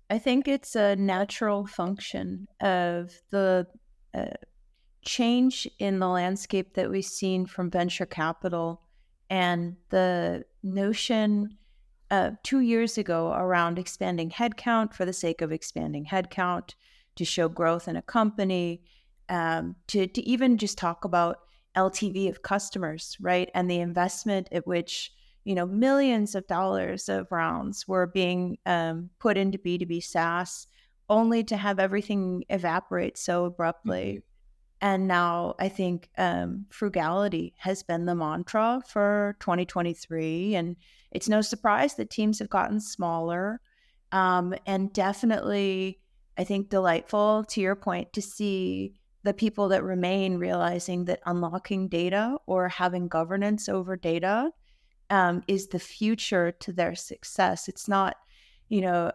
I think it's a natural function of the uh, change in the landscape that we've seen from venture capital and the notion 2 years ago around expanding headcount for the sake of expanding headcount to show growth in a company, to even just talk about LTV of customers, right? And the investment at which, millions of dollars of rounds were being put into B2B SaaS only to have everything evaporate so Mhm. abruptly. And now I think frugality has been the mantra for 2023. And it's no surprise that teams have gotten smaller. And definitely, I think, delightful, to your point, to see the people that remain realizing that unlocking data or having governance over data is the future to their success. It's not, you know,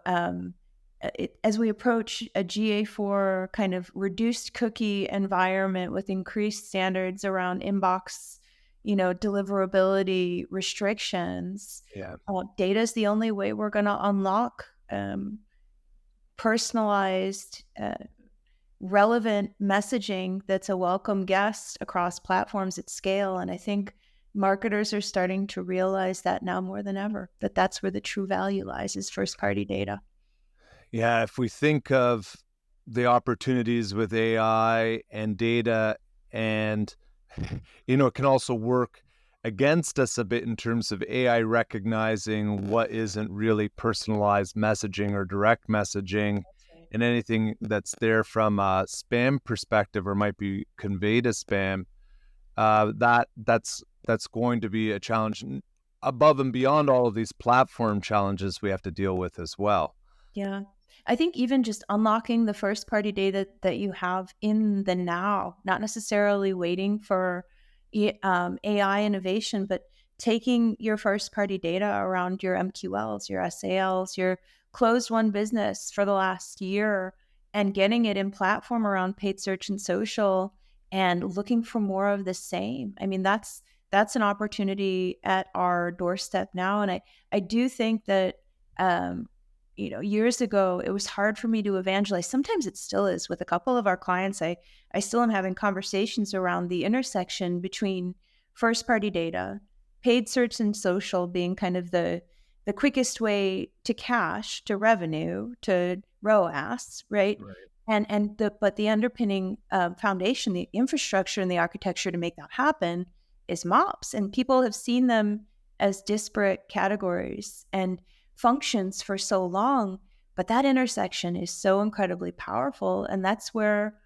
as we approach a GA4 kind of reduced cookie environment with increased standards around inbox, deliverability restrictions, Yeah. data is the only way we're going to unlock personalized, relevant messaging that's a welcome guest across platforms at scale. And I think marketers are starting to realize that now more than ever, that that's where the true value lies, is first party data. Yeah, if we think of the opportunities with AI and data and it can also work against us a bit in terms of AI recognizing what isn't really personalized messaging or direct messaging, That's right. and anything that's there from a spam perspective or might be conveyed as spam. That's going to be a challenge above and beyond all of these platform challenges we have to deal with as well. Yeah. I think even just unlocking the first party data that you have in the now, not necessarily waiting for AI innovation, but taking your first party data around your MQLs, your SALs, your closed one business for the last year, and getting it in platform around paid search and social, and looking for more of the same. I mean, that's an opportunity at our doorstep now. And I do think that um, years ago, it was hard for me to evangelize. Sometimes it still is with a couple of our clients. I still am having conversations around the intersection between first party data, paid search and social being kind of the quickest way to cash, to revenue, to ROAS, right? Right. But the underpinning foundation, the infrastructure and the architecture to make that happen is MOPS, and people have seen them as disparate categories and functions for so long, but that intersection is so incredibly powerful. And that's where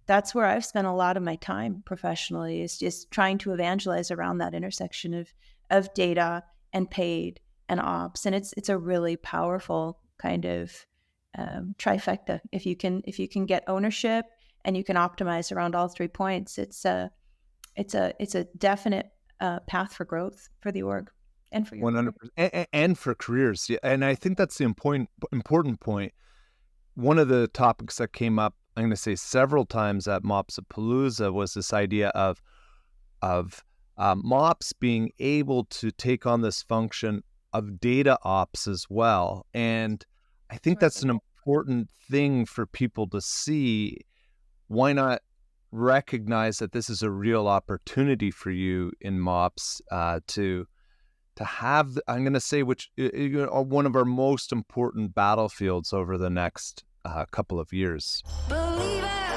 I've spent a lot of my time professionally, is just trying to evangelize around that intersection of data and paid and ops. And it's a really powerful kind of trifecta. If you can get ownership and you can optimize around all 3 points, it's a definite path for growth for the org and for your career. 100%, and for careers. Yeah, and I think that's the important point. One of the topics that came up, I'm going to say several times at Mopsapalooza, was this idea of MOPS being able to take on this function of data ops as well. And I That's think right. that's an important thing for people to see. Why not recognize that this is a real opportunity for you in MOPS, to have, I'm going to say, which are one of our most important battlefields over the next couple of years. Believe it.